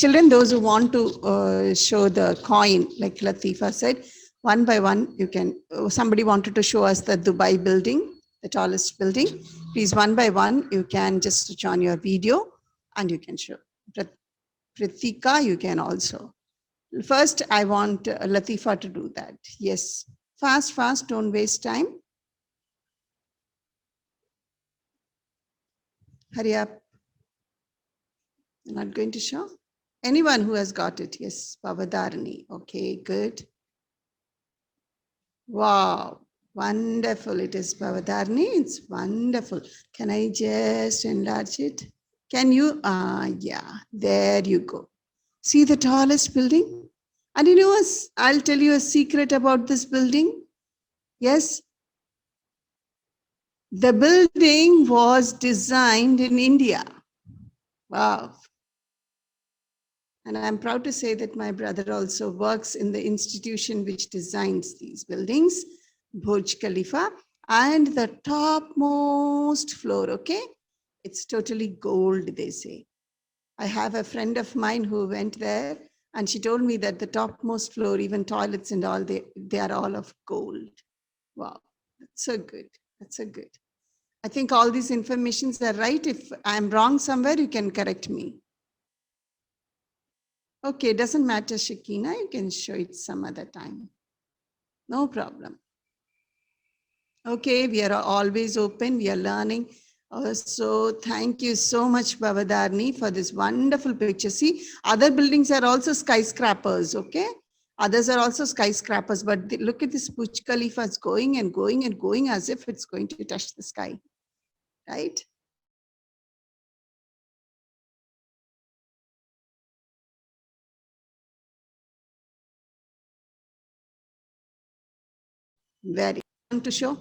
Children, those who want to show the coin, like Latifa said, one by one, you can, somebody wanted to show us the Dubai building, the tallest building. Please, one by one, you can just switch on your video and you can show. Prithika, you can also. First, I want Latifa to do that. Yes. Fast, fast, don't waste time. Hurry up. You're not going to show? Anyone who has got it? Yes, Bavadarani. Okay, good. Wow, wonderful. It is Bavadarani. It's wonderful. Can I just enlarge it? Can you? Yeah, there you go. See the tallest building? And you know, I'll tell you a secret about this building. Yes, the building was designed in India. Wow. And I'm proud to say that my brother also works in the institution which designs these buildings, Burj Khalifa, and the topmost floor, okay? It's totally gold, they say. I have a friend of mine who went there and she told me that the topmost floor, even toilets and all, they are all of gold. Wow, that's so good. That's so good. I think all these informations are right. If I'm wrong somewhere, you can correct me. Okay, doesn't matter, Shakina. You can show it some other time. No problem. Okay, we are always open. We are learning. So thank you so much, Bavadarni, for this wonderful picture. See, other buildings are also skyscrapers, okay? Others are also skyscrapers, but look at this Burj Khalifa. It's going and going and going as if it's going to touch the sky, right? Very fun to show.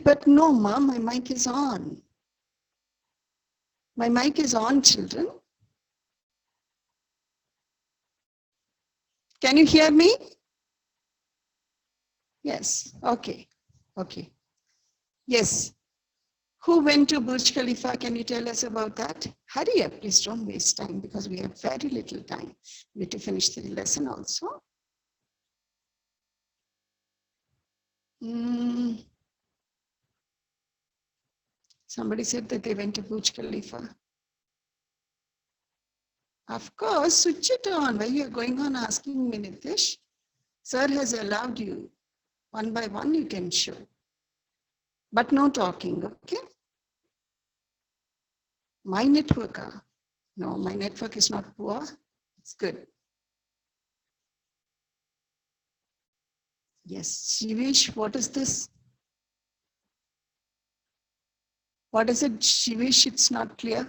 But no, Mom, my mic is on. My mic is on, children. Can you hear me? Yes. Okay. Okay. Yes. Who went to Burj Khalifa? Can you tell us about that? Hurry up, please don't waste time because we have very little time. We need to finish the lesson also. Somebody said that they went to Burj Khalifa. Of course, switch it on. Why you are going on asking me, Nitish? Sir has allowed you. One by one you can show. But no talking, okay? My network, no, my network is not poor. It's good. Yes, Shivish, what is this? What is it, Shivish? It's not clear.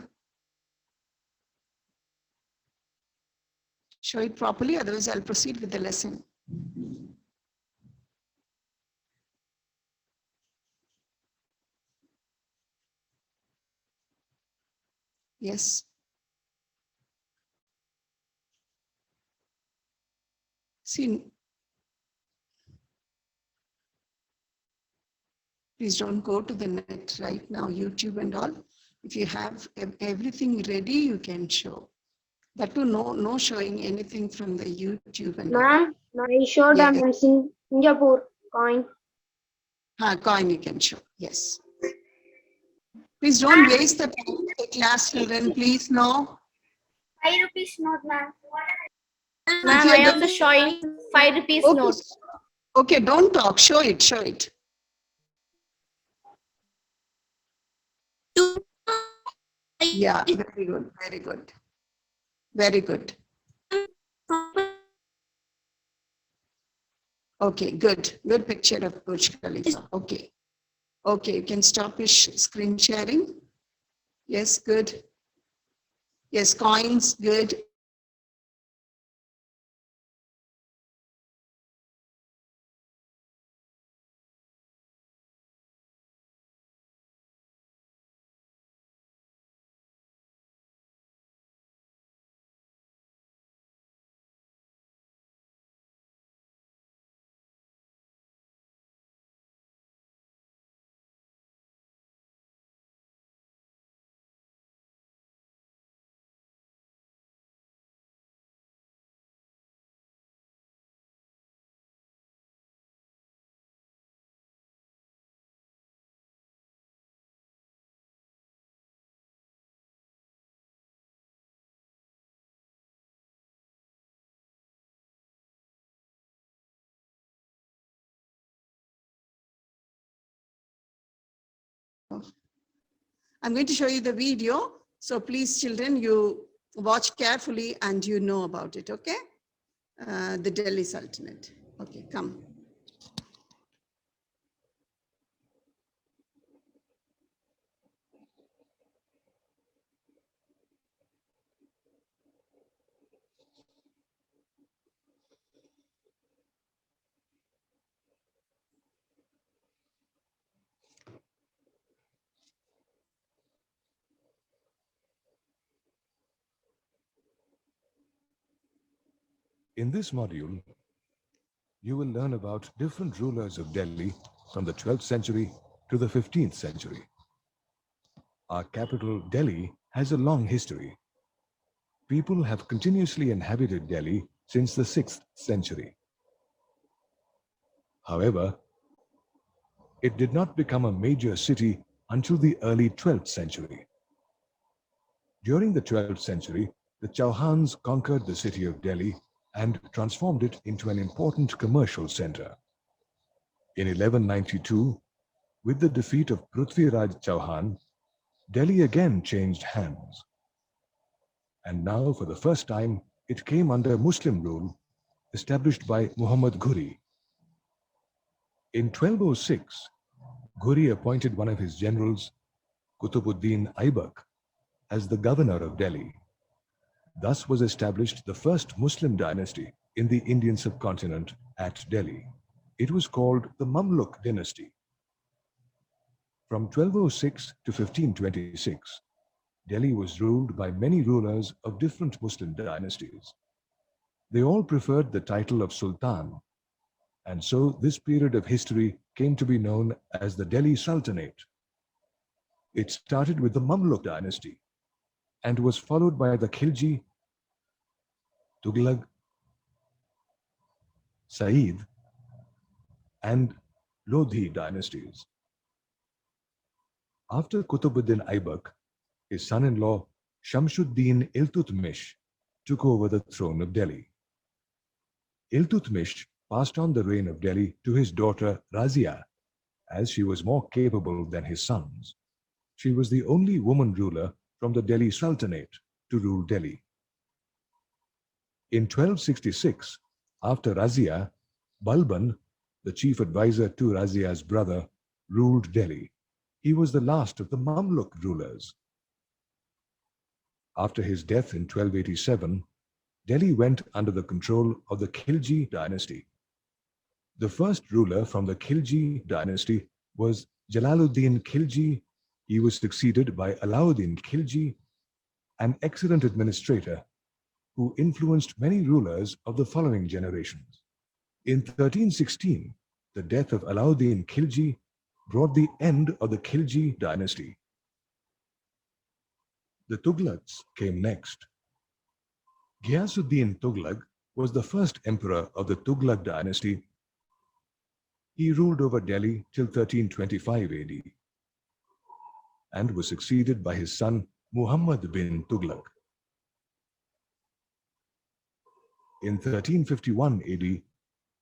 Show it properly, otherwise I'll proceed with the lesson. Yes. See, please don't go to the net right now, YouTube and all. If you have everything ready, you can show. That too, no showing anything from the YouTube and Ma'am, I showed yes. Singapore coin. Coin you can show, yes. Please don't waste the time, the class children, please, no. 5 rupees note, ma'am. Ma'am, I am also showing 5 rupees Okay. note. Okay, don't talk, show it, show it. Yeah, very good, very good. Very good. Okay, good. Good picture of Burj Khalifa. Okay. Okay, you can stop your screen sharing. Yes, good. Yes, coins, good. I'm going to show you the video. So please, children, you watch carefully and you know about it, okay? The Delhi Sultanate. Okay, come. In this module, you will learn about different rulers of Delhi from the 12th century to the 15th century. Our capital, Delhi, has a long history. People have continuously inhabited Delhi since the 6th century. However, it did not become a major city until the early 12th century. During the 12th century, the Chauhans conquered the city of Delhi and transformed it into an important commercial center. In 1192, with the defeat of Prithviraj Chauhan, Delhi again changed hands. And now, for the first time, it came under Muslim rule, established by Muhammad Ghuri. In 1206, Ghuri appointed one of his generals, Qutbuddin Aibak, as the governor of Delhi. Thus was established the first Muslim dynasty in the Indian subcontinent at Delhi. It was called the Mamluk dynasty. From 1206 to 1526, Delhi was ruled by many rulers of different Muslim dynasties. They all preferred the title of Sultan, and so this period of history came to be known as the Delhi Sultanate. It started with the Mamluk dynasty and was followed by the Khilji, Tughlaq, Said, and Lodhi dynasties. After Qutbuddin Aibak, his son-in-law Shamshuddin Iltutmish took over the throne of Delhi. Iltutmish passed on the reign of Delhi to his daughter Razia, as she was more capable than his sons. She was the only woman ruler from the Delhi Sultanate to rule Delhi. In 1266, after Razia, Balban, the chief advisor to Razia's brother, ruled Delhi. He was the last of the Mamluk rulers. After his death in 1287, Delhi went under the control of the Khilji dynasty. The first ruler from the Khilji dynasty was Jalaluddin Khilji. He was succeeded by Alauddin Khilji, an excellent administrator who influenced many rulers of the following generations. In 1316, the death of Alauddin Khilji brought the end of the Khilji dynasty. The Tughlaqs came next. Ghiyasuddin Tughlaq was the first emperor of the Tughlaq dynasty. He ruled over Delhi till 1325 AD and was succeeded by his son Muhammad bin Tughlaq. In 1351 AD,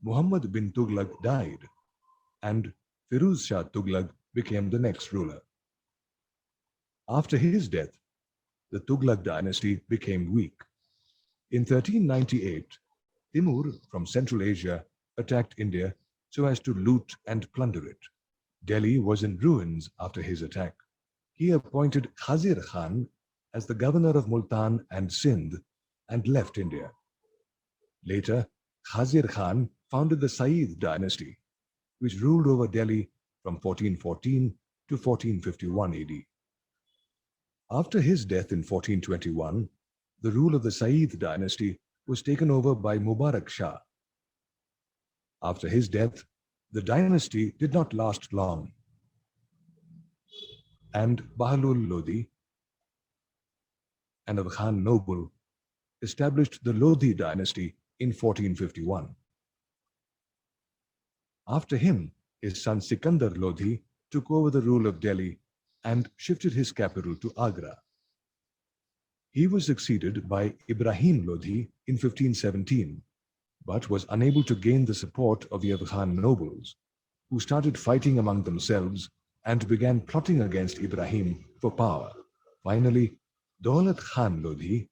Muhammad bin Tughlaq died and Firuz Shah Tughlaq became the next ruler. After his death, the Tughlaq dynasty became weak. In 1398, Timur from Central Asia attacked India so as to loot and plunder it. Delhi was in ruins after his attack. He appointed Khazir Khan as the governor of Multan and Sindh and left India. Later, Khazir Khan founded the Sayyid dynasty, which ruled over Delhi from 1414 to 1451 AD. After his death in 1421, the rule of the Sayyid dynasty was taken over by Mubarak Shah. After his death, the dynasty did not last long, and Bahlul Lodi, an Afghan noble, established the Lodi dynasty in 1451. After him, his son Sikandar Lodi took over the rule of Delhi and shifted his capital to Agra. He was succeeded by Ibrahim Lodi in 1517, but was unable to gain the support of the Afghan nobles, who started fighting among themselves and began plotting against Ibrahim for power. Finally, Daulat Khan Lodi,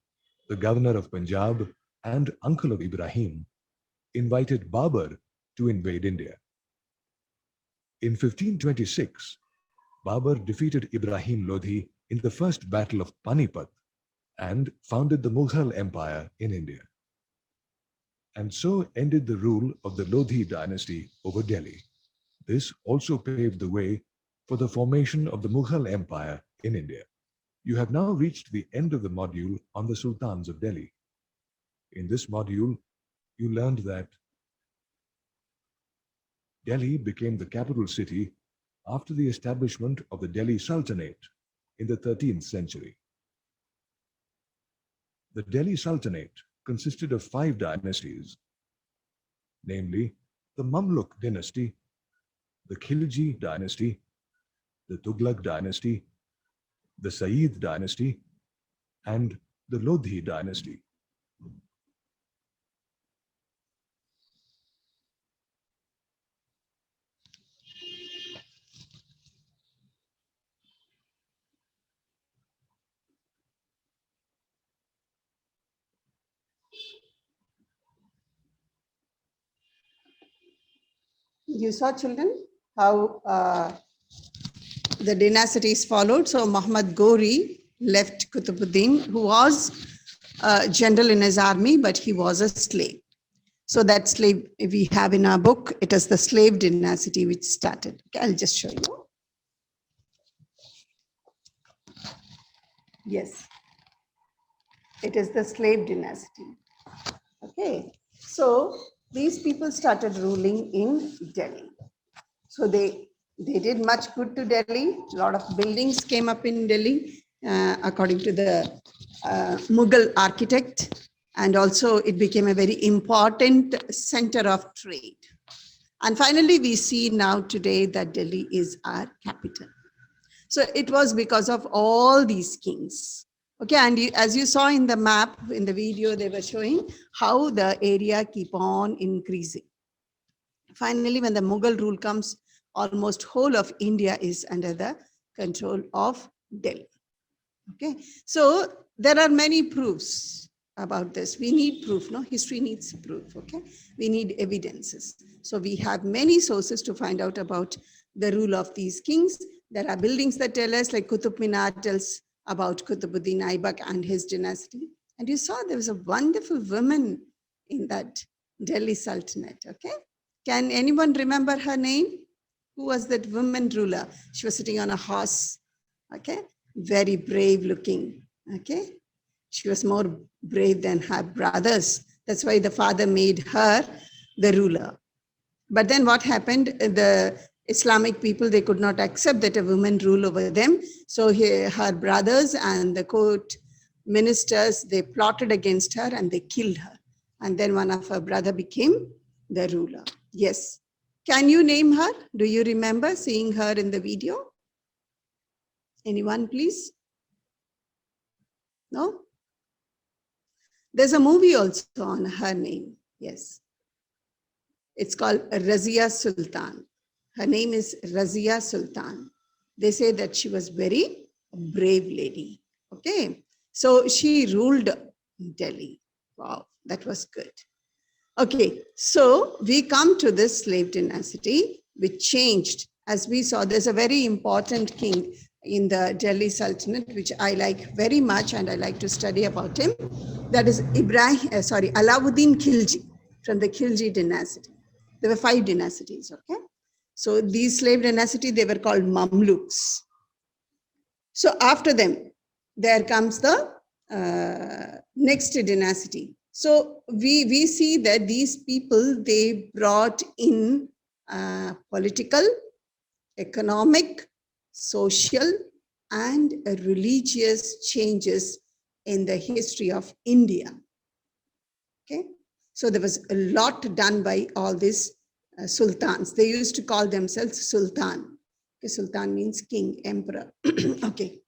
the governor of Punjab and uncle of Ibrahim, invited Babur to invade India. In 1526, Babur defeated Ibrahim Lodi in the first battle of Panipat and founded the Mughal Empire in India. And so ended the rule of the Lodi dynasty over Delhi. This also paved the way for the formation of the Mughal Empire in India. You have now reached the end of the module on the Sultans of Delhi. In this module, you learned that Delhi became the capital city after the establishment of the Delhi Sultanate in the 13th century. The Delhi Sultanate consisted of 5 dynasties, namely the Mamluk dynasty, the Khilji dynasty, the Tughlaq dynasty, the Sayyid dynasty, and the Lodhi dynasty. You saw, children, how the dynasties followed. So Muhammad Ghori left Qutbuddin, who was a general in his army, but he was a slave. So that slave we have in our book, it is the slave dynasty which started. Okay, I'll just show you. Yes, it is the slave dynasty. Okay, so these people started ruling in Delhi. So they did much good to Delhi. A lot of buildings came up in Delhi according to the Mughal architect. And also it became a very important center of trade. And finally, we see now today that Delhi is our capital. So it was because of all these kings. Okay, and as you saw in the map, in the video, they were showing how the area keep on increasing. Finally, when the Mughal rule comes, almost whole of India is under the control of Delhi. Okay, so there are many proofs about this. We need proof, no? History needs proof, okay? We need evidences. So we have many sources to find out about the rule of these kings. There are buildings that tell us, like Qutub Minar tells about Qutbuddin Aibak and his dynasty. And you saw there was a wonderful woman in that Delhi Sultanate, okay? Can anyone remember her name? Who was that woman ruler? She was sitting on a horse, okay? Very brave looking, okay? She was more brave than her brothers. That's why the father made her the ruler. But then what happened? The Islamic people, they could not accept that a woman rule over them. So her brothers and the court ministers, they plotted against her and they killed her. And then one of her brother became the ruler. Yes. Can you name her? Do you remember seeing her in the video? Anyone, please? No? There's a movie also on her name. Yes. It's called Razia Sultan. Her name is Razia Sultan. They say that she was very brave lady. Okay. So she ruled Delhi. Wow, that was good. Okay, so we come to this slave dynasty, which changed. As we saw, there's a very important king in the Delhi Sultanate, which I like very much, and I like to study about him. That is Alauddin Khilji, from the Khilji dynasty. There were 5 dynasties, okay? So these slave dynasty, they were called Mamluks. So after them, there comes the next dynasty. So we see that these people, they brought in political, economic, social, and religious changes in the history of India. Okay, so there was a lot done by all these sultans. They used to call themselves sultan. Okay, sultan means king, emperor. Okay.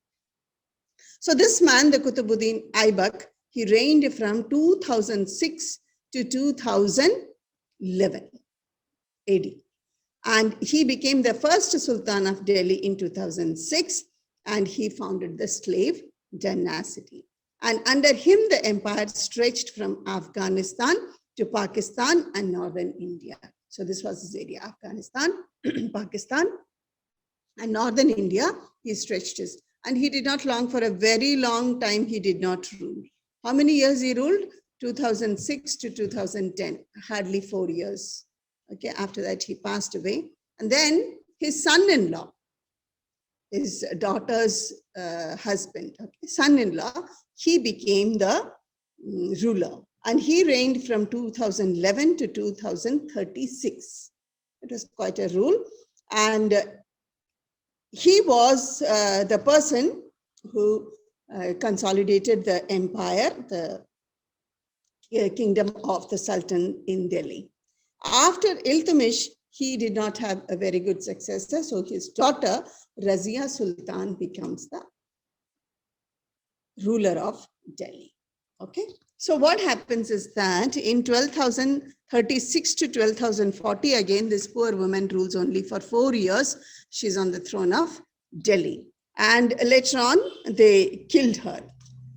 So this man, the Qutbuddin Aibak, he reigned from 2006 to 2011 AD. And he became the first Sultan of Delhi in 2006, and he founded the slave dynasty. And under him, the empire stretched from Afghanistan to Pakistan and northern India. So this was his area, Afghanistan, Pakistan, and northern India. He stretched his, and he did not long, for a very long time, he did not rule. How many years he ruled? 2006 to 2010, hardly 4 years. Okay, after that, he passed away. And then his son-in-law, his daughter's husband, okay, son-in-law, he became the ruler. And he reigned from 2011 to 2036. It was quite a rule. And he was the person who consolidated the empire, the kingdom of the Sultan in Delhi. After Iltutmish, he did not have a very good successor. So his daughter, Razia Sultan, becomes the ruler of Delhi. Okay. So what happens is that in 12,036 to 12,040, again, this poor woman rules only for 4 years. She's on the throne of Delhi. And later on, they killed her.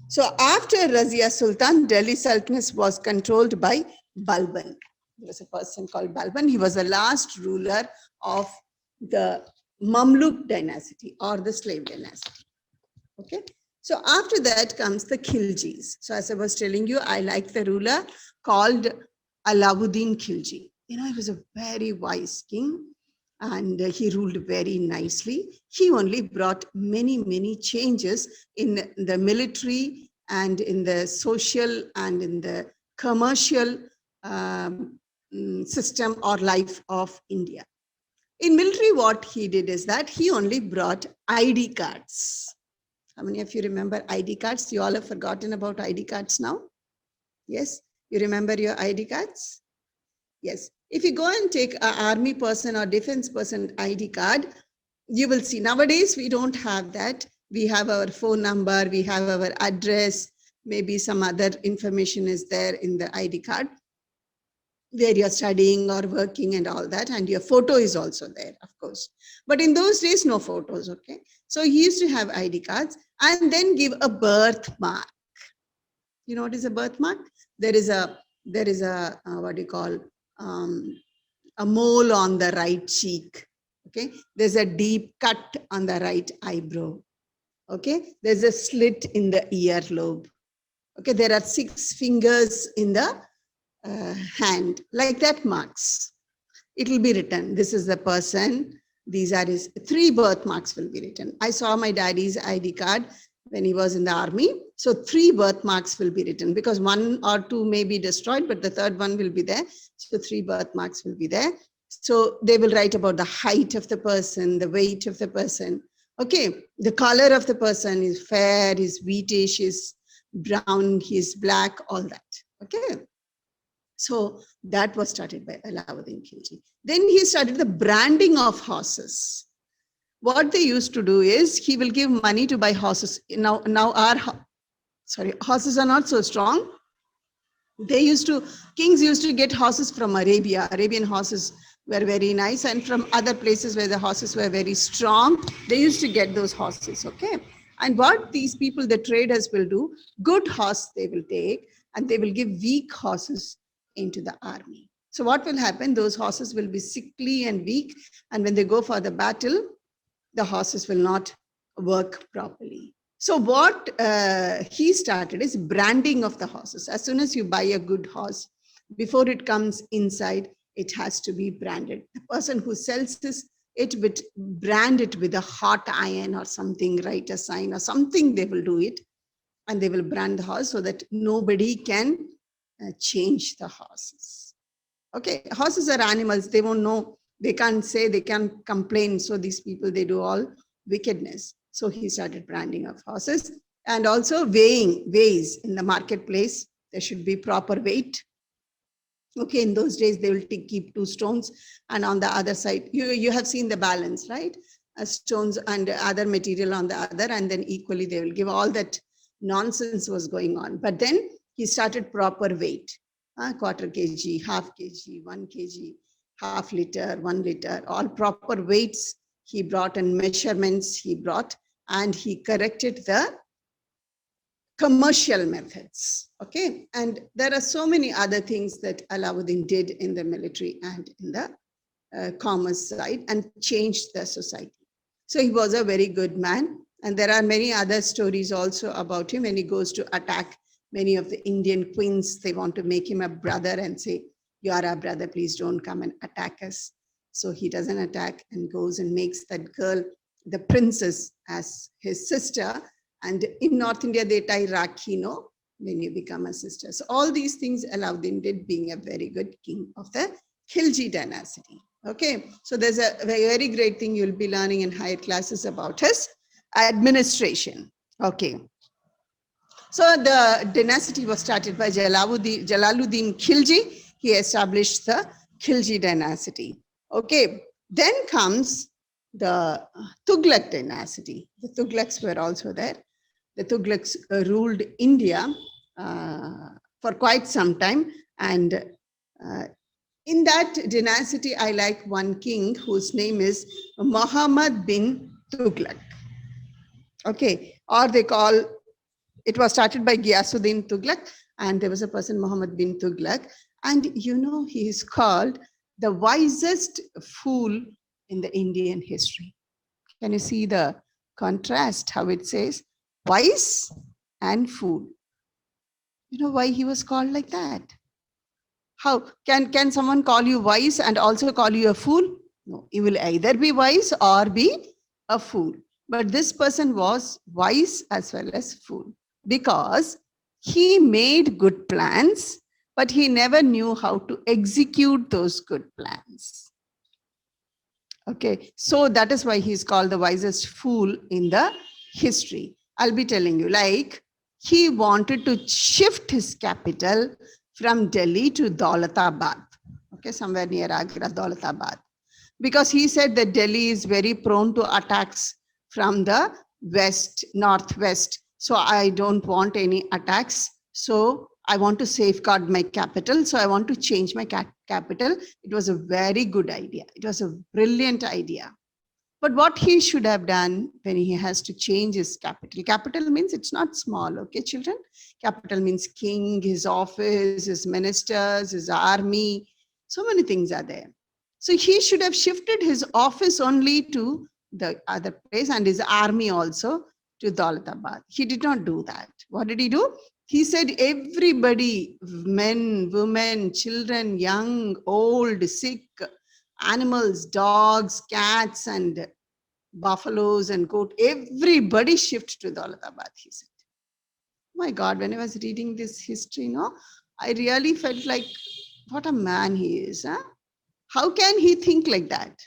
So after Razia Sultan, Delhi Sultanate was controlled by Balban. There was a person called Balban. He was the last ruler of the Mamluk dynasty or the slave dynasty. Okay. So after that comes the Khiljis. So as I was telling you, I like the ruler called Alauddin Khilji. You know, he was a very wise king and he ruled very nicely. He only brought many, many changes in the military and in the social and in the commercial system or life of India. In military, what he did is that he only brought ID cards. How many of you remember ID cards? You all have forgotten about ID cards now? Yes, you remember your ID cards? Yes. If you go and take an army person or defense person ID card, you will see nowadays we don't have that. We have our phone number, we have our address, maybe some other information is there in the ID card, where you're studying or working and all that, and your photo is also there, of course. But in those days, no photos, okay? So he used to have ID cards and then give a birthmark. You know what is a birthmark? There is a what do you call, a mole on the right cheek, okay? There's a deep cut on the right eyebrow, okay? There's a slit in the earlobe, okay? There are 6 fingers in the hand, like that marks. It will be written, this is the person, these are his 3 birthmarks will be written. I saw my daddy's ID card when he was in the army. So 3 birthmarks will be written because 1 or 2 may be destroyed, but the 3rd one will be there. So 3 birthmarks will be there. So they will write about the height of the person, the weight of the person. Okay, the color of the person is fair, is wheatish, is brown, he's black, all that. Okay. So that was started by Alauddin Khilji. Then he started the branding of horses. What they used to do is he will give money to buy horses. Now horses are not so strong. Kings used to get horses from Arabia. Arabian horses were very nice, and from other places where the horses were very strong, they used to get those horses, okay? And what these people, the traders, will do, good horse they will take, and they will give weak horses into the army. So what will happen? Those horses will be sickly and weak, and when they go for the battle, the horses will not work properly. So what he started is branding of the horses. As soon as you buy a good horse, before it comes inside, it has to be branded. The person who sells it would brand it with a hot iron or something, write a sign or something, they will do it. And they will brand the horse so that nobody can change the horses. Okay, horses are animals. They won't know. They can't say, they can't complain. So these people, they do all wickedness. So he started branding of horses, and also weighs in the marketplace. There should be proper weight. Okay, in those days, they will keep 2 stones, and on the other side, you have seen the balance, right? Stones and other material on the other, and then equally they will give. All that nonsense was going on. But then he started proper weight, quarter kg, half kg, 1 kg, half liter, 1 liter, all proper weights he brought and measurements he brought, and he corrected the commercial methods. Okay, and there are so many other things that Alauddin did in the military and in the commerce side, and changed the society. So he was a very good man, and there are many other stories also about him. When he goes to attack many of the Indian queens, they want to make him a brother and say, "You are our brother, please don't come and attack us." So he doesn't attack and goes and makes that girl, the princess, as his sister. And in North India, they tie Rakhi, no, when you become a sister. So all these things Alauddin did, being a very good king of the Khilji dynasty. Okay, so there's a very great thing you'll be learning in higher classes about his administration. Okay, so the dynasty was started by Jalaluddin Khilji. He established the Khilji dynasty. Okay, then comes the Tughlaq dynasty. The Tughlaqs were also there. The Tughlaqs ruled India for quite some time, and in that dynasty, I like one king whose name is Muhammad bin Tughlaq. Okay, or they call, it was started by Ghiyasuddin Tughlaq, and there was a person, Muhammad bin Tughlaq, and you know, he is called the wisest fool in the Indian history. Can you see the contrast, how it says wise and fool? You know why he was called like that? How can someone call you wise and also call you a fool? No, you will either be wise or be a fool. But this person was wise as well as fool, because he made good plans, but he never knew how to execute those good plans. Okay, so that is why he's called the wisest fool in the history. I'll be telling you, like, he wanted to shift his capital from Delhi to Daulatabad, okay, somewhere near Agra, Daulatabad, because he said that Delhi is very prone to attacks from the west, northwest. So I don't want any attacks. So I want to safeguard my capital. So I want to change my capital. It was a very good idea. It was a brilliant idea. But what he should have done when he has to change his capital means it's not small, okay, children? Capital means king, his office, his ministers, his army. So many things are there. So he should have shifted his office only to the other place, and his army also to Daulatabad. He did not do that. What did he do? He said everybody, men, women, children, young, old, sick, animals, dogs, cats, and buffaloes and goat, everybody shift to Daulatabad, he said. My God, when I was reading this history, no, I really felt like, what a man he is. Huh? How can he think like that?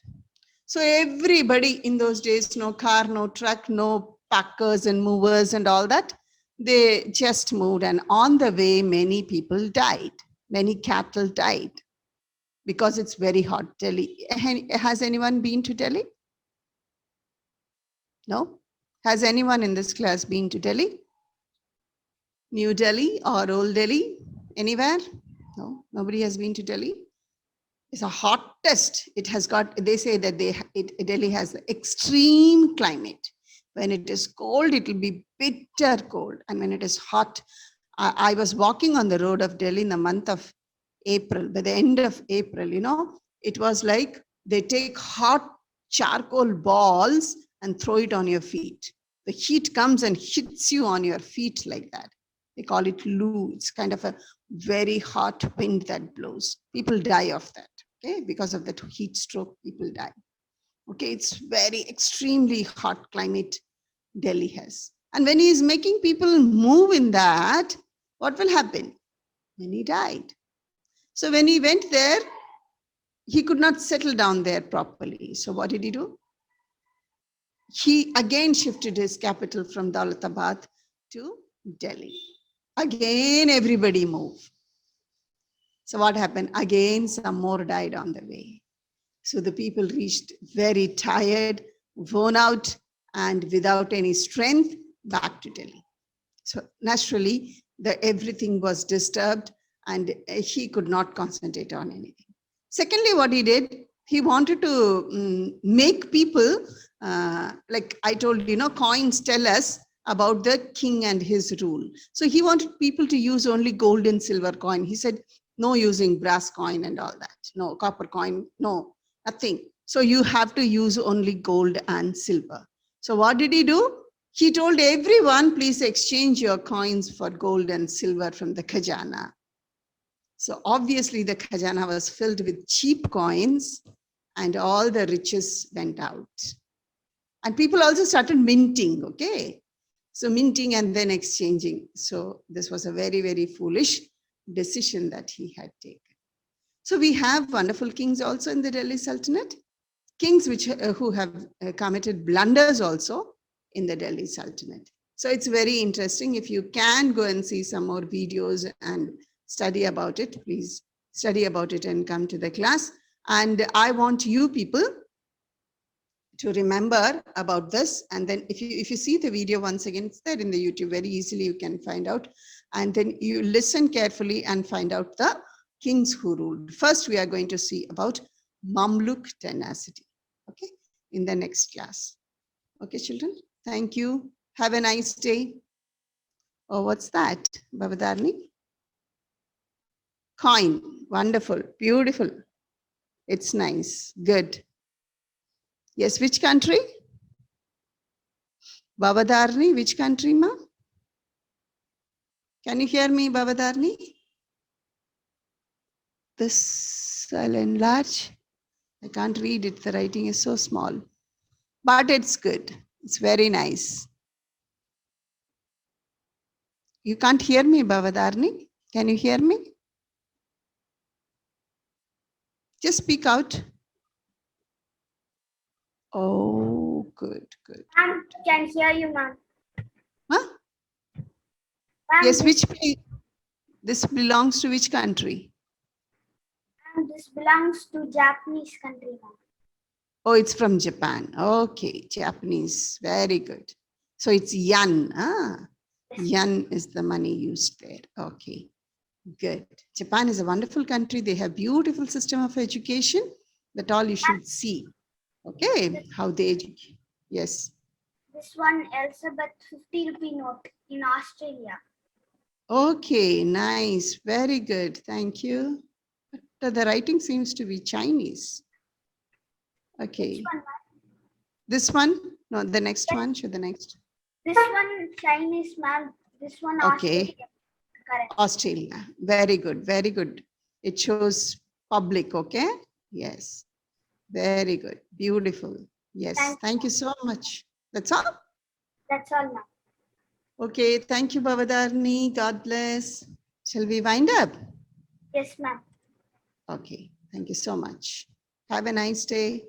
So everybody in those days, no car, no truck, no packers and movers and all that, they just moved. And on the way, many people died. Many cattle died because it's very hot. Delhi. Has anyone been to Delhi? No? Has anyone in this class been to Delhi? New Delhi or Old Delhi? Anywhere? No, nobody has been to Delhi. It's a hottest. It has got, they say that Delhi has the extreme climate. When it is cold, it will be bitter cold. And when it is hot, I was walking on the road of Delhi in the month of April. By the end of April, it was like they take hot charcoal balls and throw it on your feet. The heat comes and hits you on your feet like that. They call it loo. It's kind of a very hot wind that blows. People die of that. Okay, because of that heat stroke, people die. Okay, it's very extremely hot climate Delhi has. And when he is making people move in that, what will happen? Then he died. So when he went there, he could not settle down there properly. So what did he do? He again shifted his capital from Daulatabad to Delhi. Again, everybody moved. So what happened? Again, some more died on the way. So the people reached very tired, worn out, and without any strength, back to Delhi. So naturally, everything was disturbed and he could not concentrate on anything. Secondly, what he did, he wanted to make people, like I told you, coins tell us about the king and his rule. So he wanted people to use only gold and silver coin. He said, no using brass coin and all that. No copper coin, no, nothing. So you have to use only gold and silver. So what did he do? He told everyone, please exchange your coins for gold and silver from the khajana. So obviously the khajana was filled with cheap coins and all the riches went out. And people also started minting, okay? So minting and then exchanging. So this was a very, very foolish decision that he had taken. So we have wonderful kings also in the Delhi Sultanate. Kings who have committed blunders also in the Delhi Sultanate. So it's very interesting. If you can go and see some more videos and study about it, please study about it and come to the class. And I want you people to remember about this. And then if you see the video once again, it's there in the YouTube, very easily you can find out. And then you listen carefully and find out the kings who ruled. First, we are going to see about Mamluk tenacity, okay, in the next class. Okay, children, thank you. Have a nice day. Oh, what's that, Bavadarni? Coin, wonderful, beautiful. It's nice, good. Yes, which country? Bavadarni, which country, ma? Can you hear me, Bavadarni? This I'll enlarge. I can't read it, the writing is so small. But it's good, it's very nice. You can't hear me, Bavadarni? Can you hear me? Just speak out. Oh, good, good. Ma'am, can hear you, ma'am. Huh? Ma'am, Yes, this belongs to which country? ma'am, this belongs to Japanese country, ma'am. Oh, it's from Japan. Okay, Japanese. Very good. So it's yen. Yen is the money used there. Okay, good. Japan is a wonderful country. They have beautiful system of education. That all you should see. Okay, how they educate. Yes. This one, Elizabeth 50 rupee note in Australia. Okay, nice. Very good. Thank you. But the writing seems to be Chinese. Okay. Which one, ma'am? This one? No, the next one. Show the next. This one, Chinese, ma'am. This one, Okay. Australia. Correct. Australia. Very good. Very good. It shows public. Okay. Yes. Very good. Beautiful. Yes. Thank you so much. That's all. That's all, ma'am. Okay. Thank you, Bavadarni. God bless. Shall we wind up? Yes, ma'am. Okay. Thank you so much. Have a nice day.